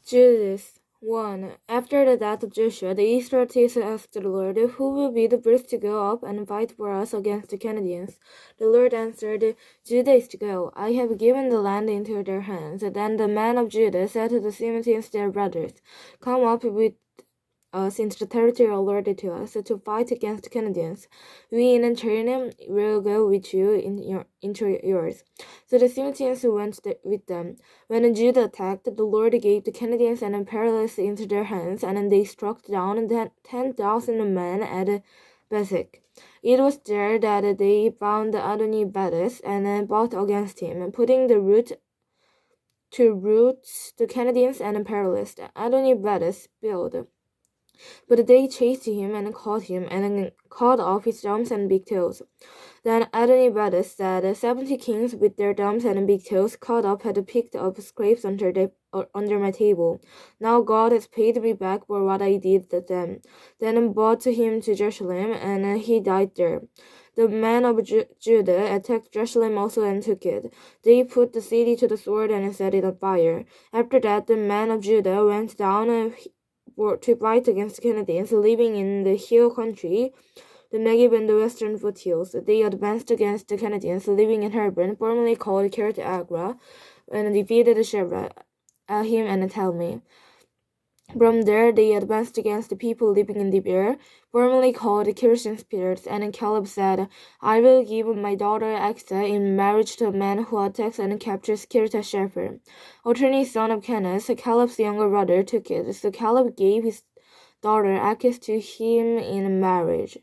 Judges 1. After the death of Joshua, the Israelites asked the Lord, "Who will be the first to go up and fight for us against the Canaanites?" The Lord answered, "Judah is to go. I have given the land into their hands." Then the men of Judah said to the Simeons, their brothers, "Come up with us into the territory allotted to us to fight against the Canaanites. We in turn will go with you into yours." So the Simeons went with them. When Judah attacked, the Lord gave the Canaanites and Perizzites into their hands, and they struck down 10,000 men at Bezek. It was there that they found Adoni-Bezek and fought against him, putting to rout the Canaanites and Perizzites. Adoni-Bezek built. But they chased him and caught him and cut off his thumbs and big toes. Then Adoni-Bezek said, 70 kings with their thumbs and big toes cut off had picked up scrapes under my table. Now God has paid me back for what I did to them. Then brought him to Jerusalem, and he died there. The men of Judah attacked Jerusalem also and took it. They put the city to the sword and set it on fire. After that, the men of Judah went down to fight against the Canaanites living in the hill country, the Negev and the western foothills. They advanced against the Canaanites living in Hebron, formerly called Kiryat Arba, and defeated Shebra, Ahim, and Talmai. From there they advanced against the people living in Debir, formerly called Kirishim-Spirits, and Caleb said, "I will give my daughter Aksa in marriage to a man who attacks and captures Kirjath-Sepher." Othni, son of Kenaz, Caleb's younger brother, took it, so Caleb gave his daughter Akis to him in marriage.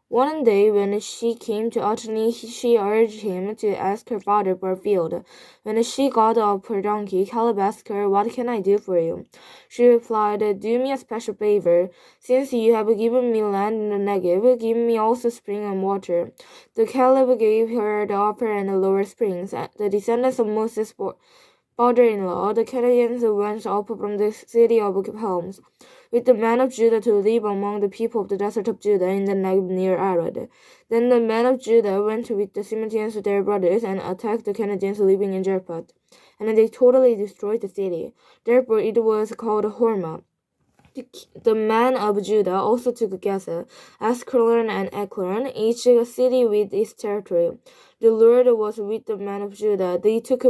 One day when she came to Othni, she urged him to ask her father for a field. When she got off her donkey, Caleb asked her, "What can I do for you?" She replied, "Do me a special favor. Since you have given me land in the Negev, give me also spring and water." So Caleb gave her the upper and the lower springs. The descendants of Moses' father-in-law, the Canaanites, went up from the city of Palms with the men of Judah to live among the people of the desert of Judah in the Negev near Arad. Then the men of Judah went with the Simeons, their brothers, and attacked the Canaanites living in Zarephath, and they totally destroyed the city. Therefore it was called Hormah. The men of Judah also took Gaza, Askelon, and Ekron, each city with its territory. The Lord was with the men of Judah. They took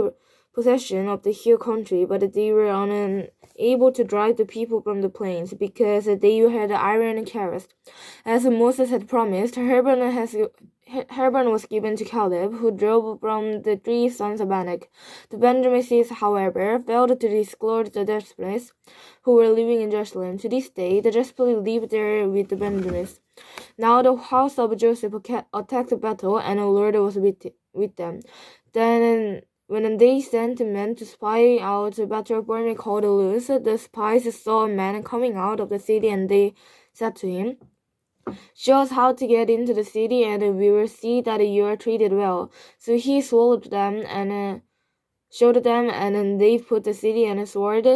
possession of the hill country, but they were unable to drive the people from the plains because they had iron chariots. As Moses had promised, Hebron was given to Caleb, who drove from the 3 sons of Anak. The Benjamites, however, failed to disclose the Jephthahs who were living in Jerusalem. To this day, the Jephthahs live there with the Benjamites. Now the house of Joseph attacked Bethel, and the Lord was with them. Then when they sent men to spy out Bethel, formerly called Luz, the spies saw a man coming out of the city, and they said to him, "Show us how to get into the city, and we will see that you are treated well." So he swallowed them and showed them, and they put the city and sword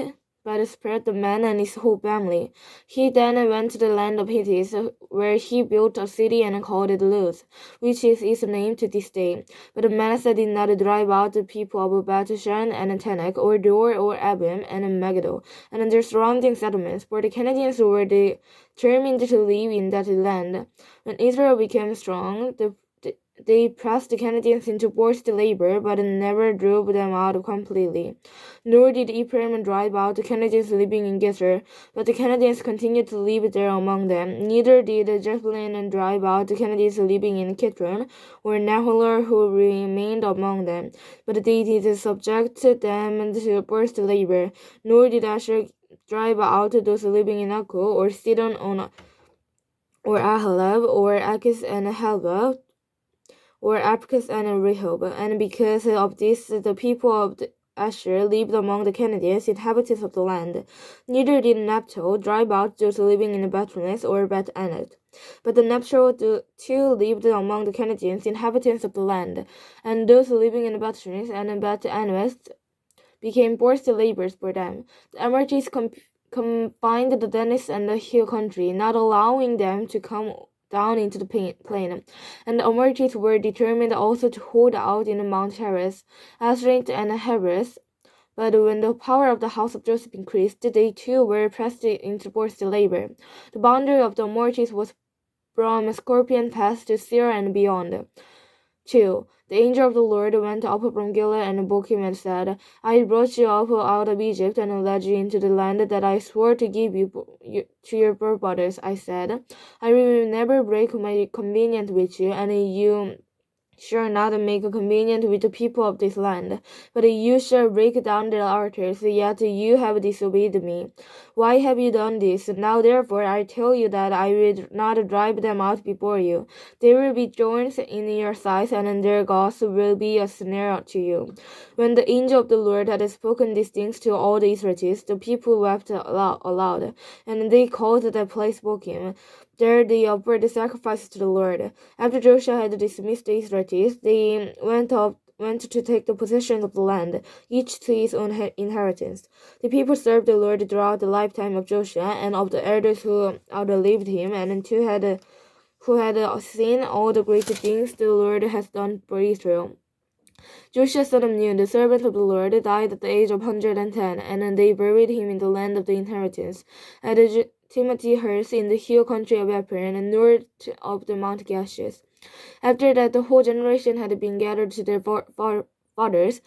but spared the man and his whole family. He then went to the land of Hittites, where he built a city and called it Luz, which is its name to this day. But Manasseh did not drive out the people of Bethshan and Tanakh, or Dor, or Abim, and Megiddo, and their surrounding settlements, for the Canaanites were determined to live in that land. When Israel became strong, they pressed the Canaanites into forced labor, but never drove them out completely. Nor did Ephraim drive out the Canaanites living in Gezer, but the Canaanites continued to live there among them. Neither did Zebulun drive out the Canaanites living in Kitron, or Nahalol, who remained among them, but they did subject them to forced labor. Nor did Asher drive out those living in Akko, or Sidon, or Ahalab, or Akis and Helba, or Apkis and Rehob. And because of this, the people of Asher lived among the Canaanites, inhabitants of the land. Neither did Naphtali drive out those living in Bethlehem or Beth-Anath. But the Naphtali too lived among the Canaanites, inhabitants of the land. And those living in Bethlehem and Beth-Anath became forced laborers for them. The Amorites confined the Dennis and the hill country, not allowing them to come down into the plain, and the Amorites were determined also to hold out in Mount Heres, Asright, and Heres. But when the power of the house of Joseph increased, they too were pressed into forced labor. The boundary of the Amorites was from Scorpion Pass to Seir and beyond. 2. The angel of the Lord went up from Gilead and woke him and said, I brought you up out of Egypt and led you into the land that I swore to give you to your forefathers. I said, I will never break my covenant with you, and you shall not make a covenant with the people of this land, but you shall break down their altars, yet you have disobeyed me. Why have you done this? Now therefore I tell you that I will not drive them out before you. They will be thorns in your sides, and their gods will be a snare to you. When the angel of the Lord had spoken these things to all the Israelites, the people wept aloud, and they called that place Bochim. There they offered sacrifices to the Lord. After Joshua had dismissed the Israelites, they went to take the possession of the land, each to his own inheritance. The people served the Lord throughout the lifetime of Joshua and of the elders who outlived him, and who had seen all the great things the Lord has done for Israel. Joshua son of Nun, the servant of the Lord, died at the age of 110, and they buried him in the land of the inheritance, at Timothy Hearth in the hill country of Ephraim, north of the Mount Gashes. After that, the whole generation had been gathered to their fathers.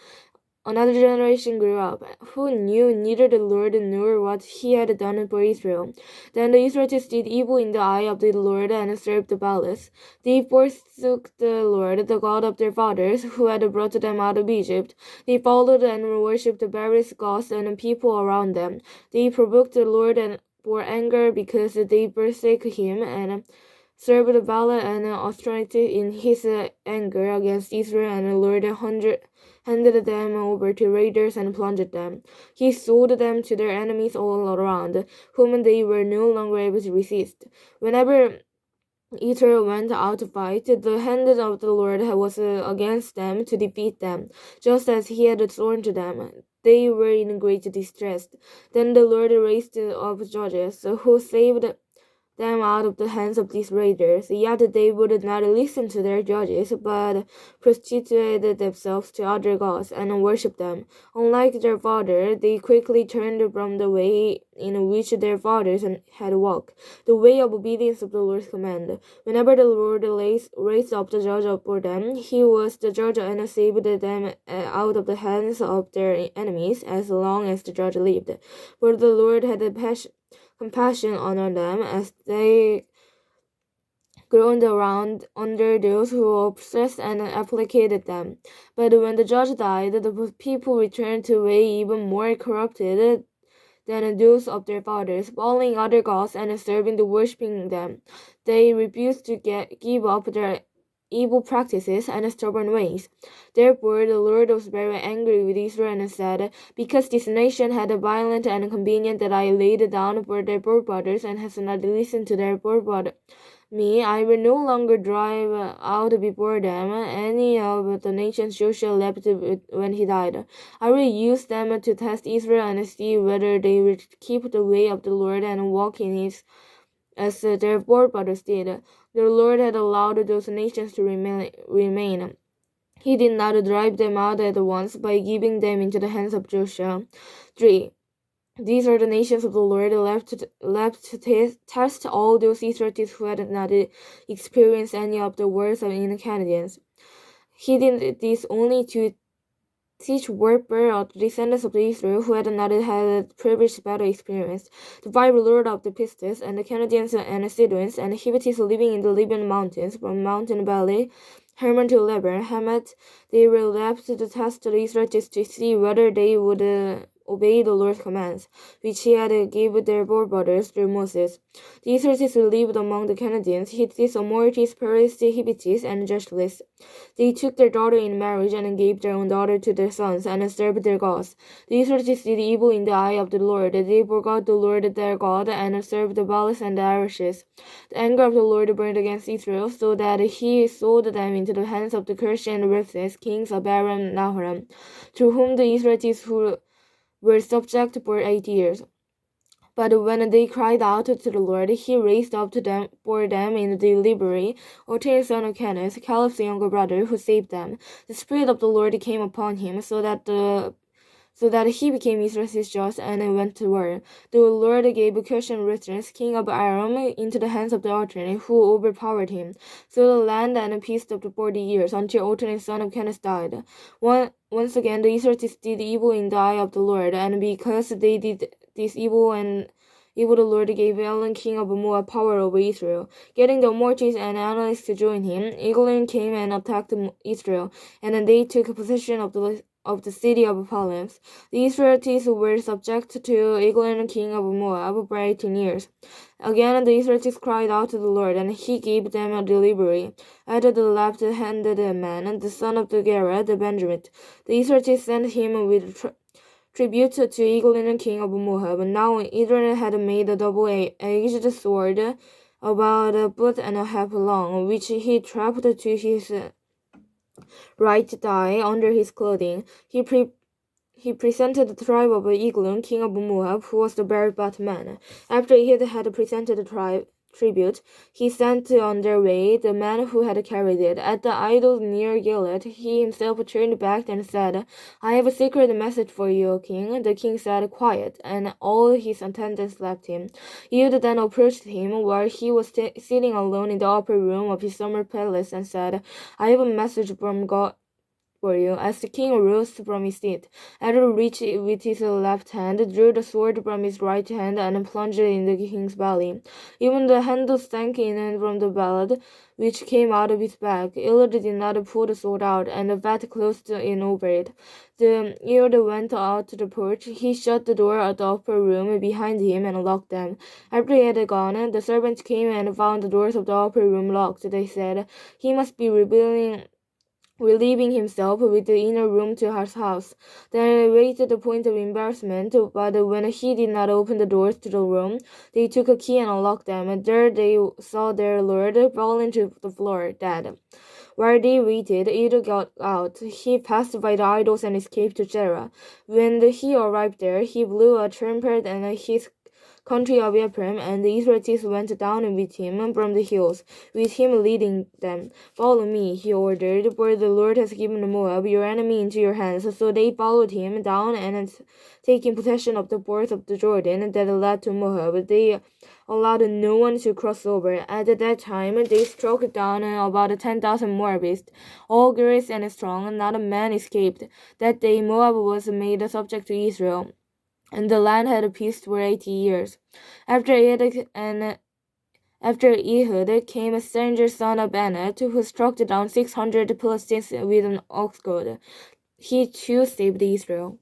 Another generation grew up, who knew neither the Lord nor what he had done for Israel. Then the Israelites did evil in the eye of the Lord and served the Baals. They forsook the Lord, the God of their fathers, who had brought them out of Egypt. They followed and worshipped the various gods and people around them. They provoked the Lord for anger because they forsook him and served Baal and Ashtoreth in his anger against Israel, and the Lord handed them over to raiders and plundered them. He sold them to their enemies all around, whom they were no longer able to resist. Whenever Israel went out to fight, the hand of the Lord was against them to defeat them, just as he had sworn to them. They were in great distress. Then the Lord raised up judges, who saved them out of the hands of these raiders. Yet they would not listen to their judges, but prostituted themselves to other gods and worshipped them. Unlike their father, they quickly turned from the way in which their fathers had walked, the way of obedience of the Lord's command. Whenever the Lord raised up the judge for them, he was the judge and saved them out of the hands of their enemies as long as the judge lived. For the Lord had compassion on them as they groaned around under those who oppressed and afflicted them. But when the judge died, the people returned to a way even more corrupted than those of their fathers, following other gods and serving and worshipping them. They refused to give up their evil practices and stubborn ways. Therefore the Lord was very angry with Israel and said, because this nation had a violent and convenient that I laid down for their forefathers and has not listened to their forefathers, I will no longer drive out before them any of the nations Joshua left when he died. I will use them to test Israel and see whether they will keep the way of the Lord and walk in it as their forefathers did. The Lord had allowed those nations to remain. He did not drive them out at once by giving them into the hands of Joshua. 3. These are the nations of the Lord left to test all those Israelites who had not experienced any of the words in Canaanites. He did this only to teach warfare of the descendants of Israel who had not had previous battle experience. The 5 lords of the Pistis and the Canaanites and Sidonians and Hittites living in the Libyan mountains, from Mountain Valley, Hermon to Lebanon, Hamath, they were left to test the Israelites to see whether they would obey the Lord's commands, which he had given their forefathers through Moses. The Israelites lived among the Canaanites, Hittites, Amorites, Perizzites, Hivites, and Jeshlites. They took their daughter in marriage and gave their own daughter to their sons and served their gods. The Israelites did evil in the eye of the Lord. They forgot the Lord their God and served the Baals and the Asheris. The anger of the Lord burned against Israel, so that he sold them into the hands of the Cush and Ramses, kings of Aram and Naharaim, to whom the Israelites who were subject for 8 years. But when they cried out to the Lord, he raised up for them in delivery Otniel son of Kenaz, Caleb's younger brother, who saved them. The Spirit of the Lord came upon him, so that the so that he became Israel's judge and went to war. The Lord gave Cushan-Rishathaim, king of Aram, into the hands of the Otni, who overpowered him. So the land and peace stopped 40 years, until Otni, son of Kenaz, died. Once again, the Israelites did evil in the eye of the Lord, and because they did this evil, the Lord gave Eglon, king of Moab, power over Israel. Getting the Amorites and Ammonites to join him, Eglon came and attacked Israel, and they took possession of the city of Palamas. The Israelites were subject to Eglon, king of Moab, for 18 years. Again, the Israelites cried out to the Lord, and he gave them a delivery. At the left-handed man, the son of the Gera, the Benjamin, the Israelites sent him with tribute to Eglon, king of Moab. Now Israel had made a double-edged sword about a foot and a half long, which he trapped to his right thigh under his clothing. He presented the tribe of Eglon, king of Moab, who was the bareback man. After he had presented the tribute, he sent on their way the man who had carried it. At the idols near Gilead, he himself turned back and said, "I have a secret message for you, O king." The king said, "Quiet," and all his attendants left him. Ehud then approached him while he was sitting alone in the upper room of his summer palace and said, "I have a message from God for you." As the king rose from his seat, Ehud reached with his left hand, drew the sword from his right hand, and plunged it in the king's belly. Even the handle sank in from the blood which came out of his back. Ehud did not pull the sword out, and the vat closed in over it. Ehud went out to the porch. He shut the door of the upper room behind him and locked them. After he had gone, the servants came and found the doors of the upper room locked. They said, "He must be relieving himself with the inner room to his house." Then waited the point of embarrassment, but when he did not open the doors to the room, they took a key and unlocked them. And there they saw their lord fallen to the floor, dead. While they waited, Ehud got out. He passed by the idols and escaped to Zerah. When he arrived there, he blew a trumpet in his country of Ephraim, and the Israelites went down with him from the hills, with him leading them. "Follow me," he ordered, "for the Lord has given Moab, your enemy, into your hands." So they followed him down, and taking possession of the fords of the Jordan that led to Moab, they allowed no one to cross over. At that time, they struck down about 10,000 Moabites, all girls and strong. Not a man escaped. That day Moab was made subject to Israel, and the land had peace for 80 years. After Ehud came Stranger, son of Anak, who struck down 600 Philistines with an ox goad. He too saved Israel.